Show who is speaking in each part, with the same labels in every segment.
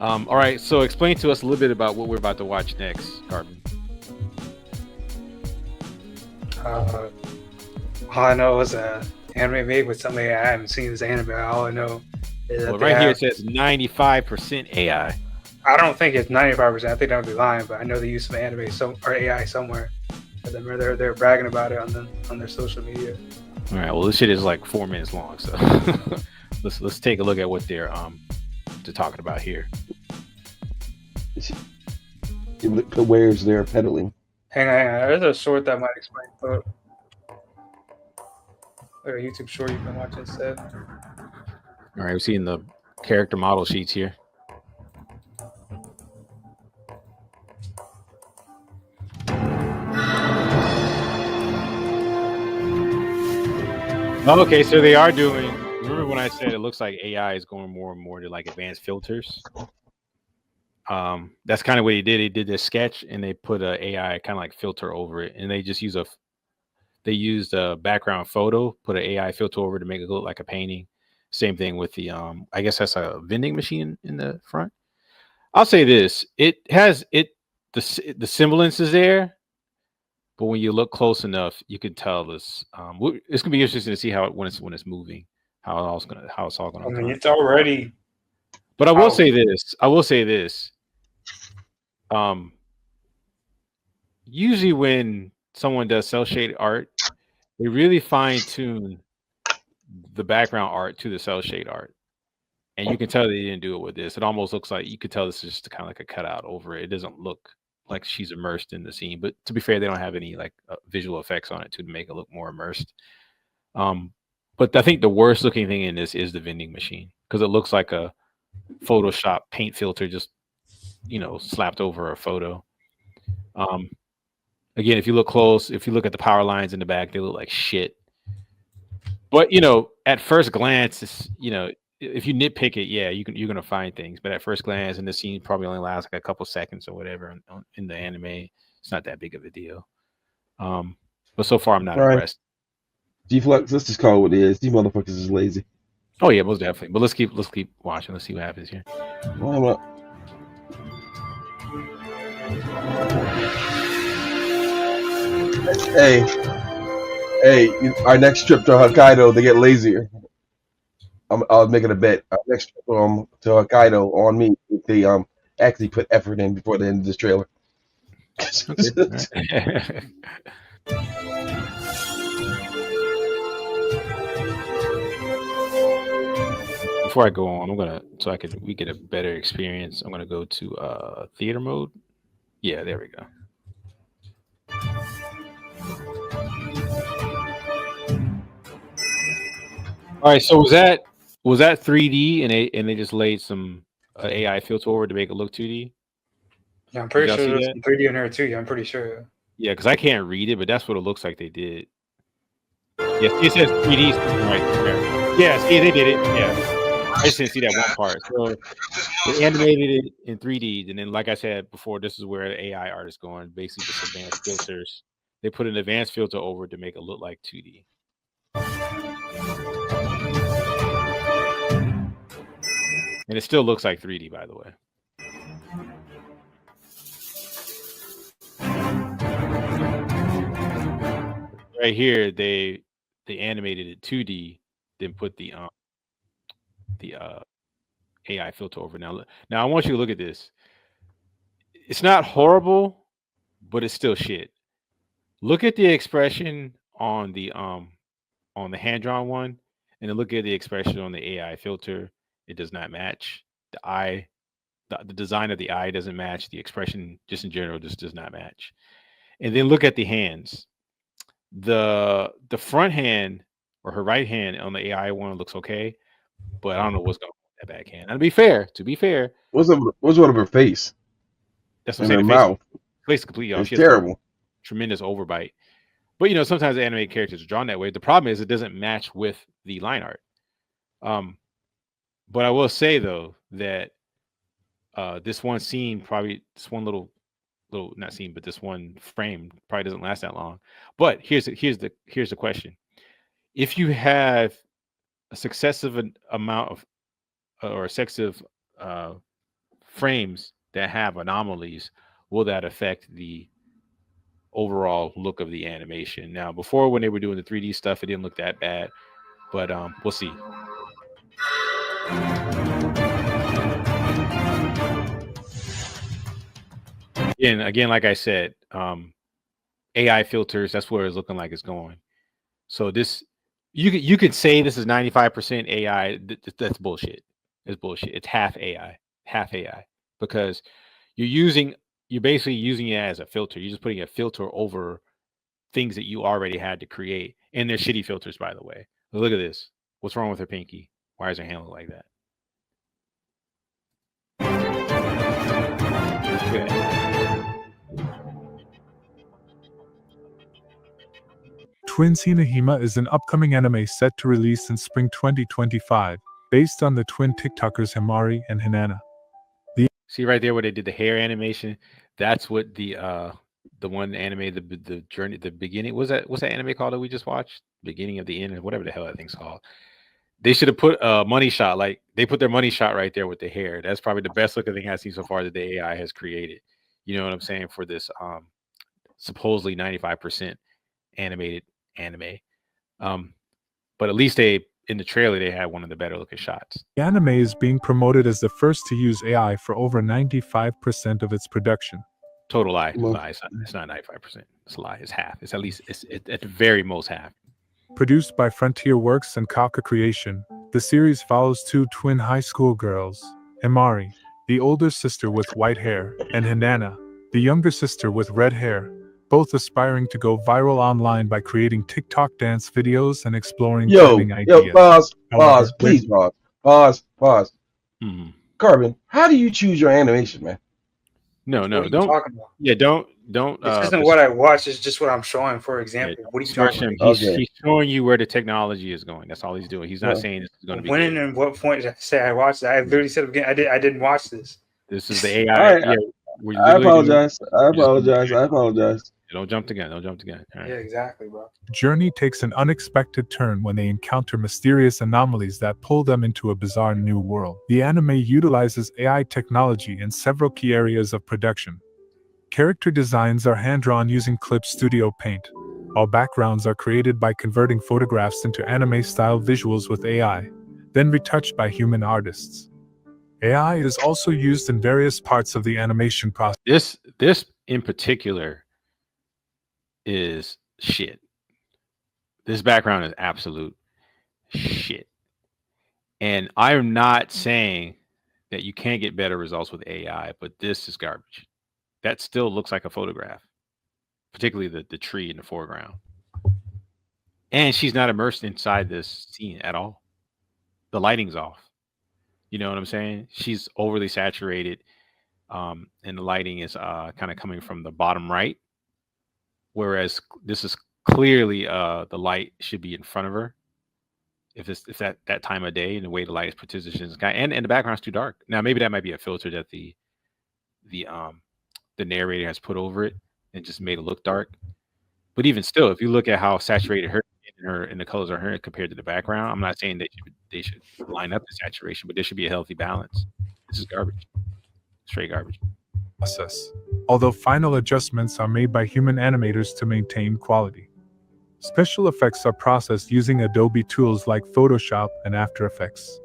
Speaker 1: All right, so explain to us a little bit about what we're about to watch next, Carbon.
Speaker 2: Uh, all I know is anime made with something I haven't seen this anime. All I know is that
Speaker 1: Well,
Speaker 2: they
Speaker 1: right here
Speaker 2: have.
Speaker 1: it says 95% AI.
Speaker 2: I don't think it's 95%. I think that would be lying, but I know they use some anime or AI somewhere. I remember they're bragging about it on their social media.
Speaker 1: All right, well, this shit is like 4 minutes long, so let's take a look at what they're talking about here.
Speaker 3: The wares they're peddling.
Speaker 2: Hang on. There's a short that might explain. Like a YouTube short you can watch instead.
Speaker 1: All right, we're seeing the character model sheets here. Okay, so they are doing. Remember when I said it looks like AI is going more and more to like advanced filters? That's kind of what he did. He did this sketch and they put a AI kind of like filter over it, and they just used a background photo, put an AI filter over to make it look like a painting. Same thing with the I guess that's a vending machine in the front. I'll say this: it has the semblance is there, but when you look close enough, you can tell this. It's gonna be interesting to see how when it's moving, how it's all gonna.
Speaker 2: I mean, it's already.
Speaker 1: But I will say this. Usually when someone does cell shade art, they really fine tune the background art to the cell shade art, and you can tell they didn't do it with this. It almost looks like you could tell this is just kind of like a cutout over it. It doesn't look like she's immersed in the scene, but to be fair, they don't have any like visual effects on it to make it look more immersed. But I think the worst looking thing in this is the vending machine, because it looks like a Photoshop paint filter just slapped over a photo. Again, if you look close, if you look at the power lines in the back, they look like shit. But at first glance, it's, if you nitpick it, yeah, you're gonna find things. But at first glance, and the scene probably only lasts like a couple seconds or whatever in the anime, it's not that big of a deal. But so far, I'm not impressed.
Speaker 3: G-Flux, let's just call it what it is. These motherfuckers is lazy.
Speaker 1: Oh yeah, most definitely. But let's keep watching. Let's see what happens here.
Speaker 3: Well, hey, our next trip to Hokkaido, they get lazier. I'll make it a bet. Our next trip to Hokkaido on me if they actually put effort in before the end of this trailer.
Speaker 1: Before I go on, we get a better experience, I'm gonna go to theater mode. Yeah, there we go. All right, so was that 3D and they just laid some AI filter over to make it look 2D?
Speaker 2: Yeah, I'm pretty sure there's some 3D in here too. Yeah, I'm pretty sure.
Speaker 1: Yeah, because I can't read it, but that's what it looks like they did. Yes, it says 3D right there. Yeah, see, they did it. Yeah. I just didn't see that one part. So they animated it in 3D, and then, like I said before, this is where the AI art is going. Basically, just advanced filters. They put an advanced filter over to make it look like 2D. And it still looks like 3D, by the way. Right here, they animated it 2D, then put the AI filter over. Now I want you to look at this. It's not horrible, but it's still shit. Look at the expression on the hand drawn one, and then look at the expression on the AI filter. It does not match. The eye, the design of the eye doesn't match. The expression, just in general, just does not match. And then look at the hands. The front hand or her right hand on the AI one looks okay, but I don't know what's going on with that backhand. And to be fair,
Speaker 3: what's wrong with her face?
Speaker 1: That's what I'm saying.
Speaker 3: Her mouth.
Speaker 1: Face completely off.
Speaker 3: It's terrible.
Speaker 1: Tremendous overbite. But sometimes the animated characters are drawn that way. The problem is it doesn't match with the line art. But I will say though that this one scene, probably this one little not scene, but this one frame probably doesn't last that long. But here's the question: if you have a successive amount of or excessive frames that have anomalies, will that affect the overall look of the animation? Now, before when they were doing the 3D stuff, it didn't look that bad, but we'll see. And again, like I said, AI filters, that's where it's looking like it's going. So this, you could say this is 95% AI. That's bullshit. It's bullshit. It's half AI, because you're basically using it as a filter. You're just putting a filter over things that you already had to create, and they're shitty filters, by the way. Look at this. What's wrong with her pinky? Why is her hand look like that? Look at that.
Speaker 4: Twins Hinahima is an upcoming anime set to release in spring 2025, based on the twin TikTokers Himari and Hinana.
Speaker 1: See right there where they did the hair animation? That's what the one anime, the journey, the beginning. What's that anime called that we just watched? Beginning of the end, or whatever the hell that thing's called. They should have put a money shot, like they put their money shot right there with the hair. That's probably the best looking thing I've seen so far that the AI has created. You know what I'm saying? For this supposedly 95% animated anime. But at least in the trailer they had one of the better looking shots.
Speaker 4: The anime is being promoted as the first to use AI for over 95% of its production.
Speaker 1: Total lie. It's not 95%. It's a lie. It's half. It's at least it's at the very most half.
Speaker 4: Produced by Frontier Works and Kaka Creation, the series follows two twin high school girls, Himari, the older sister with white hair, and Hinana, the younger sister with red hair, both aspiring to go viral online by creating TikTok dance videos and exploring trending ideas.
Speaker 3: Pause, please pause.
Speaker 1: Mm-hmm.
Speaker 3: Carbon, how do you choose your animation, man?
Speaker 1: No,
Speaker 2: What are you
Speaker 1: don't.
Speaker 2: talking about?
Speaker 1: Yeah, don't.
Speaker 2: This isn't what I watch. It's just what I'm showing. For example, what are you talking about?
Speaker 1: He's showing you where the technology is going. That's all he's doing. He's not saying this is going to be.
Speaker 2: When and what point did I say I watched it? I literally said again. I didn't watch this.
Speaker 1: This is the AI.
Speaker 3: Right, I apologize.
Speaker 1: Don't jump the gun. Right.
Speaker 2: Yeah, exactly, bro.
Speaker 4: Journey takes an unexpected turn when they encounter mysterious anomalies that pull them into a bizarre new world. The anime utilizes AI technology in several key areas of production. Character designs are hand-drawn using Clip Studio Paint, while backgrounds are created by converting photographs into anime-style visuals with AI, then retouched by human artists. AI is also used in various parts of the animation process.
Speaker 1: This in particular is shit. This background is absolute shit. And I'm not saying that you can't get better results with AI, but this is garbage. That still looks like a photograph, particularly the tree in the foreground. And she's not immersed inside this scene at all. The lighting's off. You know what I'm saying? She's overly saturated, and the lighting is kind of coming from the bottom right. Whereas this is clearly the light should be in front of her. If that time of day and the way the light is positioned in the sky, and the background's too dark. Now maybe that might be a filter that the narrator has put over it and just made it look dark. But even still, if you look at how saturated her and the colors are her compared to the background, I'm not saying they should line up the saturation, but there should be a healthy balance. This is garbage, straight garbage.
Speaker 4: Although final adjustments are made by human animators to maintain quality. Special effects are processed using Adobe tools like Photoshop and After Effects.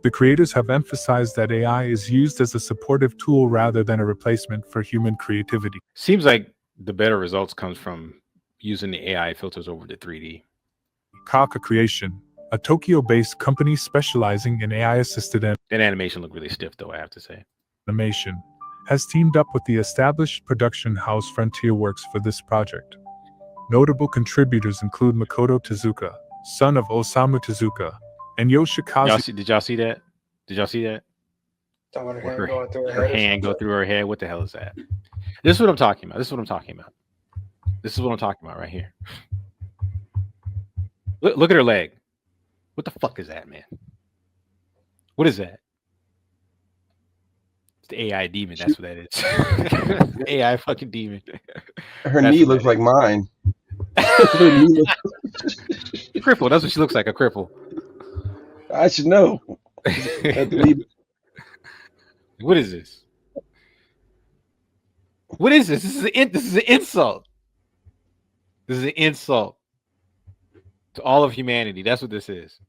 Speaker 4: The creators have emphasized that AI is used as a supportive tool rather than a replacement for human creativity.
Speaker 1: Seems like the better results comes from using the AI filters over the 3D.
Speaker 4: Kaka Creation, a Tokyo-based company specializing in AI-assisted
Speaker 1: That animation looked really stiff, though, I have to say.
Speaker 4: Animation, has teamed up with the established production house Frontier Works for this project. Notable contributors include Makoto Tezuka, son of Osamu Tezuka, and Yoshikazu.
Speaker 1: Did y'all see that? Her hand go through her head. What the hell is that? This is what I'm talking about. This is what I'm talking about right here. Look at her leg. What the fuck is that, man? What is that? It's the AI demon. That's what that is. AI fucking demon.
Speaker 3: Her knee looks like mine.
Speaker 1: Cripple. That's what she looks like, a cripple.
Speaker 3: I should know.
Speaker 1: What is this? What is this? This is an insult. This is an insult to all of humanity. That's what this is.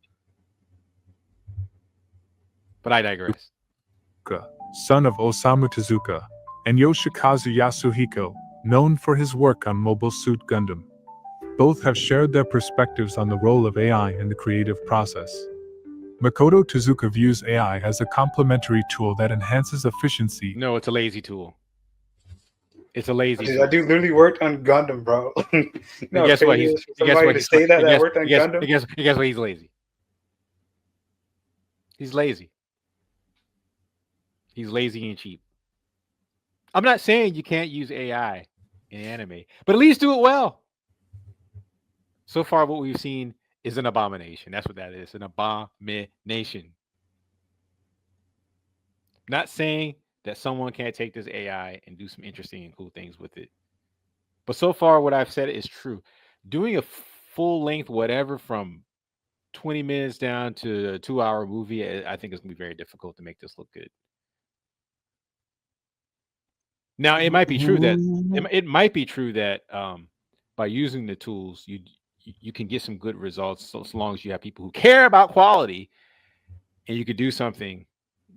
Speaker 1: But I digress.
Speaker 4: Son of Osamu Tezuka, and Yoshikazu Yasuhiko, known for his work on Mobile Suit Gundam. Both have shared their perspectives on the role of AI in the creative process. Makoto Tezuka views AI as a complementary tool that enhances efficiency.
Speaker 1: No, it's a lazy tool. It's a lazy
Speaker 2: Dude,
Speaker 1: tool.
Speaker 2: that dude literally worked on Gundam, bro.
Speaker 1: And guess what? He's
Speaker 2: Worked on Gundam.
Speaker 1: Guess what? He's lazy. He's lazy. He's lazy and cheap. I'm not saying you can't use AI in anime, but at least do it well. So far, what we've seen is an abomination. That's what that is, an abomination. Not saying that someone can't take this AI and do some interesting and cool things with it. But so far, what I've said is true. Doing a full length, whatever, from 20 minutes down to a 2-hour movie, I think it's going to be very difficult to make this look good. Now, it might be true that by using the tools, you can get some good results so long as you have people who care about quality, and you could do something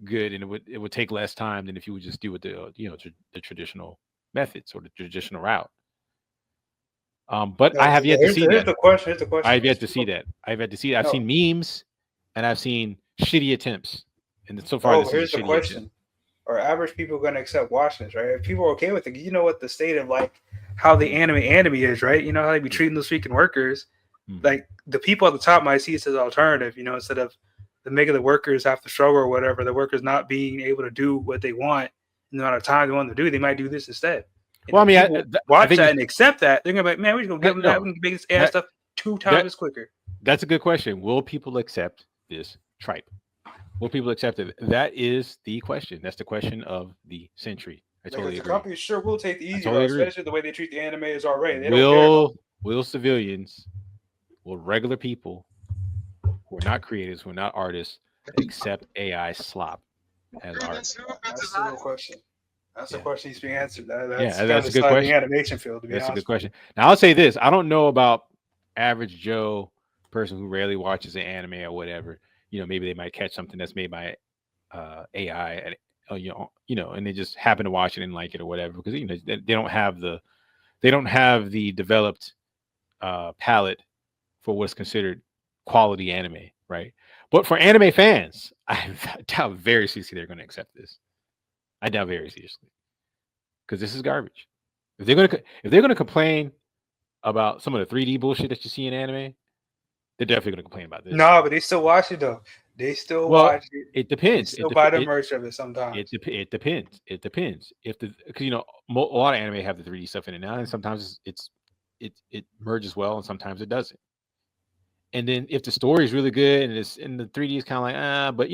Speaker 1: good, and it would take less time than if you would just do it the traditional methods or the traditional route. But I have yet to see that.
Speaker 2: Here's the question.
Speaker 1: I have yet to see that. I've seen memes, and I've seen shitty attempts, and so far this is a shitty
Speaker 2: question.
Speaker 1: attempt.
Speaker 2: Are average people going to accept watching this, right? If people are okay with it, you know what the state of like how the anime is, right? You know how they be treating those freaking workers. Like the people at the top might see it as an alternative, instead of the making the workers have to struggle or whatever, the workers not being able to do what they want in the amount of time they want to do, they might do this instead. And
Speaker 1: well, I mean,
Speaker 2: watch that and accept that. They're gonna be like, man, we're just gonna give them that. We can make this AI stuff 2 times quicker.
Speaker 1: That's a good question. Will people accept this tripe? Will people accept it? That is the question. That's the question of the century. I totally agree.
Speaker 2: The company sure will take the easy route, especially the way they treat the anime is already. They
Speaker 1: will civilians, will regular people who are not creators, who are not artists, accept AI slop as art?
Speaker 2: That's the real question. That's the question he's being answered.
Speaker 1: That's a good question.
Speaker 2: The animation field,
Speaker 1: that's a good question. Now, I'll say this. I don't know about average Joe person who rarely watches an anime or whatever. Maybe they might catch something that's made by AI, and they just happen to watch it and like it or whatever, because they don't have the developed palette for what's considered quality anime, right? But for anime fans, I doubt very seriously they're going to accept this. I doubt very seriously, because this is garbage. If they're gonna complain about some of the 3D bullshit that you see in anime, they're definitely gonna complain about this.
Speaker 2: No, but they still watch it though. They still watch it.
Speaker 1: It depends.
Speaker 2: They still buy the merch of it sometimes.
Speaker 1: It depends. Because a lot of anime have the 3D stuff in it now, and sometimes it merges well, and sometimes it doesn't. And then if the story is really good and the 3D is kind of like but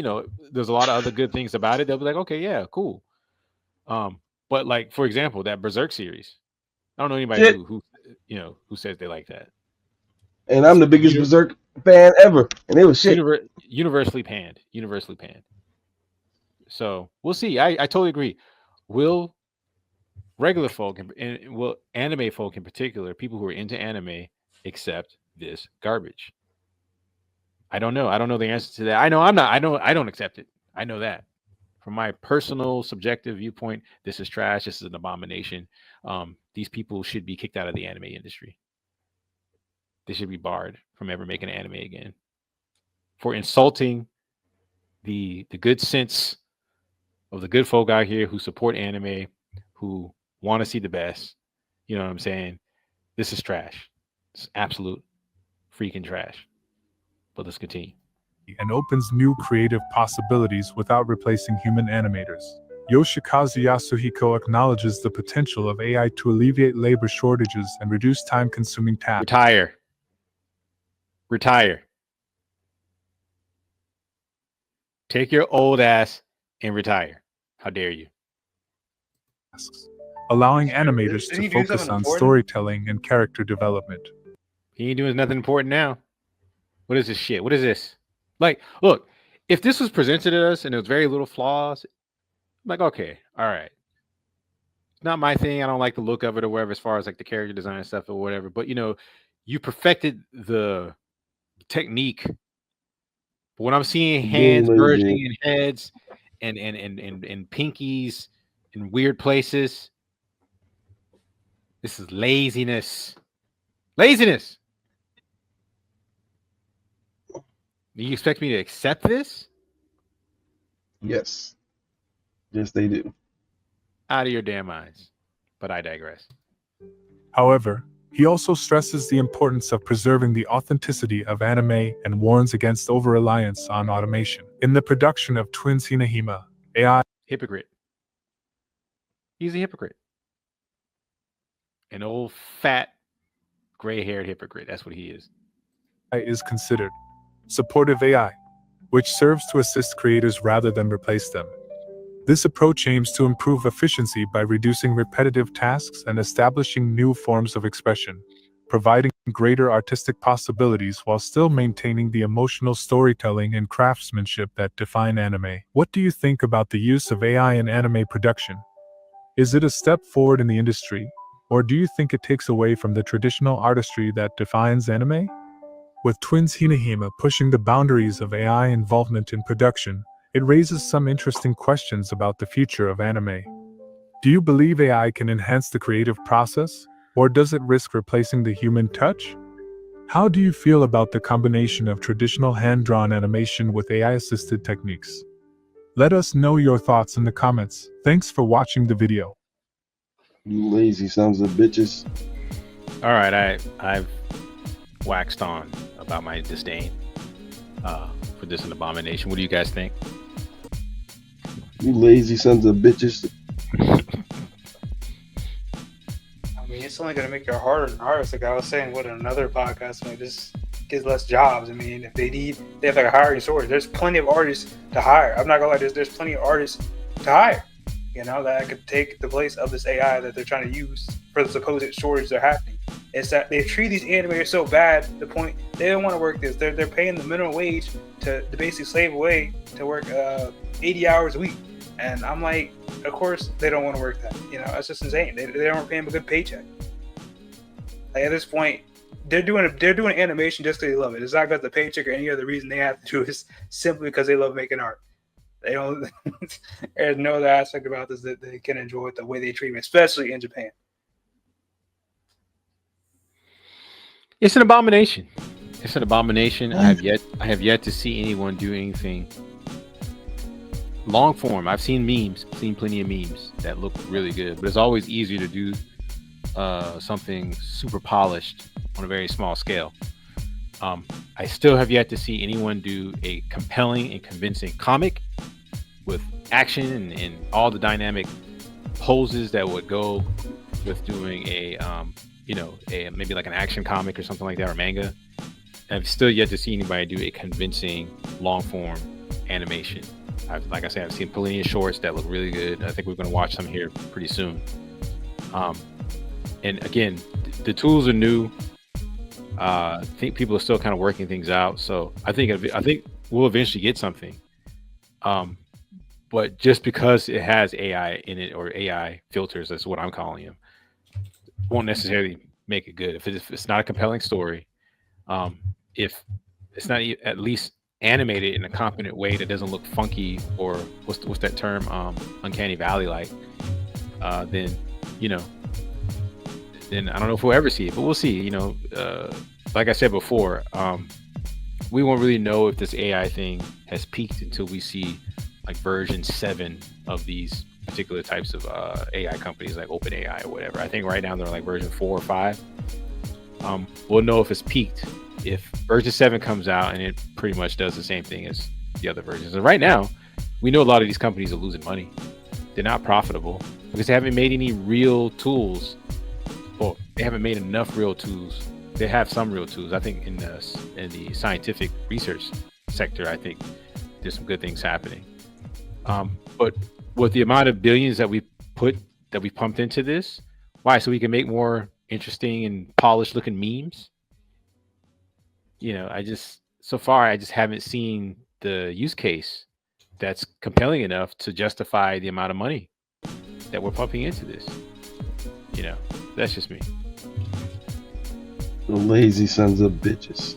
Speaker 1: there's a lot of other good things about it, they'll be like, okay, yeah, cool. But like, for example, that Berserk series, I don't know anybody who says they like that.
Speaker 3: And I'm the biggest Berserk fan ever, and it was shit.
Speaker 1: Universally panned. So we'll see. I totally agree. Will regular folk and will anime folk in particular, people who are into anime, accept this garbage? I don't know. I don't know the answer to that. I don't accept it. I know that. From my personal subjective viewpoint, this is trash. This is an abomination. These people should be kicked out of the anime industry. They should be barred from ever making an anime again for insulting the good sense of the good folk out here who support anime, who want to see the best. You know what I'm saying? This is trash. It's absolute freaking trash. But let's continue.
Speaker 4: And opens new creative possibilities without replacing human animators. Yoshikazu Yasuhiko acknowledges the potential of AI to alleviate labor shortages and reduce time-consuming tasks.
Speaker 1: Retire. Take your old ass and retire. How dare you?
Speaker 4: Allowing animators to focus on storytelling and character development.
Speaker 1: He ain't doing nothing important now. What is this shit? What is this? Like, look, if this was presented to us and there was very little flaws, I'm like, okay, all right. not my thing. I don't like the look of it or whatever, as far as like the character design and stuff or whatever. But you perfected the technique. But when I'm seeing
Speaker 3: Being
Speaker 1: hands
Speaker 3: lazy.
Speaker 1: merging in heads and pinkies in weird places, this is laziness. Laziness. Do you expect me to accept this?
Speaker 3: Yes. Yes, they do.
Speaker 1: Out of your damn eyes. But I digress.
Speaker 4: However, he also stresses the importance of preserving the authenticity of anime and warns against over-reliance on automation. In the production of Twins Hinahima, AI
Speaker 1: Hypocrite. He's a hypocrite. An old, fat, gray-haired hypocrite. That's what he is.
Speaker 4: is considered supportive AI, which serves to assist creators rather than replace them. This approach aims to improve efficiency by reducing repetitive tasks and establishing new forms of expression, providing greater artistic possibilities while still maintaining the emotional storytelling and craftsmanship that define anime. What do you think about the use of AI in anime production? Is it a step forward in the industry, or do you think it takes away from the traditional artistry that defines anime? With Twins Hinahima pushing the boundaries of AI involvement in production, it raises some interesting questions about the future of anime. Do you believe AI can enhance the creative process, or does it risk replacing the human touch? How do you feel about the combination of traditional hand-drawn animation with AI-assisted techniques? Let us know your thoughts in the comments. Thanks for watching the video.
Speaker 3: You lazy sons of bitches.
Speaker 1: All right, I've waxed on about my disdain for this an abomination. What do you guys think?
Speaker 3: You lazy sons of bitches.
Speaker 2: I mean, it's only going to make it harder and harder. It's like I was saying, what another podcast, I mean, just gives less jobs. I mean, if they have like a hiring shortage. There's plenty of artists to hire. I'm not gonna lie, there's plenty of artists to hire, that could take the place of this AI that they're trying to use for the supposed shortage they're happening. It's that they treat these animators so bad to the point they don't want to work this. They're paying the minimum wage to basically slave away to work 80 hours a week. And I'm like, of course they don't want to work that. That's just insane. They don't pay them a good paycheck. Like at this point, they're doing animation just because they love it. It's not because the paycheck or any other reason they have to do it. It's simply because they love making art. They don't. There's no other aspect about this that they can enjoy it the way they treat them, especially in Japan.
Speaker 1: It's an abomination. It's an abomination. I have yet to see anyone do anything long form. I've seen memes, seen plenty of memes that look really good, but it's always easier to do something super polished on a very small scale. I still have yet to see anyone do a compelling and convincing comic with action and all the dynamic poses that would go with doing a maybe like an action comic or something like that, or manga. I've still yet to see anybody do a convincing long form animation. Like I said, I've seen plenty of shorts that look really good. I think we're going to watch some here pretty soon. And again, the tools are new. I think people are still kind of working things out. So I think we'll eventually get something. But just because it has AI in it, or AI filters, that's what I'm calling them, won't necessarily make it good. If it's not a compelling story, if it's not at least animated in a competent way that doesn't look funky, or what's that term, uncanny valley like, then I don't know if we'll ever see it, but we'll see. Like I said before, we won't really know if this AI thing has peaked until we see like version 7 of these particular types of AI companies like OpenAI or whatever. I think right now they're like version 4 or 5. We'll know if it's peaked if version 7 comes out and it pretty much does the same thing as the other versions. And right now, we know a lot of these companies are losing money. They're not profitable because they haven't made any real tools. Well, they haven't made enough real tools. They have some real tools. I think in the scientific research sector, I think there's some good things happening. But with the amount of billions that we pumped into this, why? So we can make more interesting and polished looking memes. So far I just haven't seen the use case that's compelling enough to justify the amount of money that we're pumping into this. You know, that's just me.
Speaker 3: The lazy sons of bitches.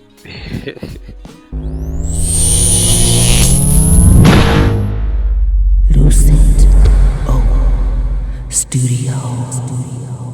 Speaker 5: Lucid O Studio.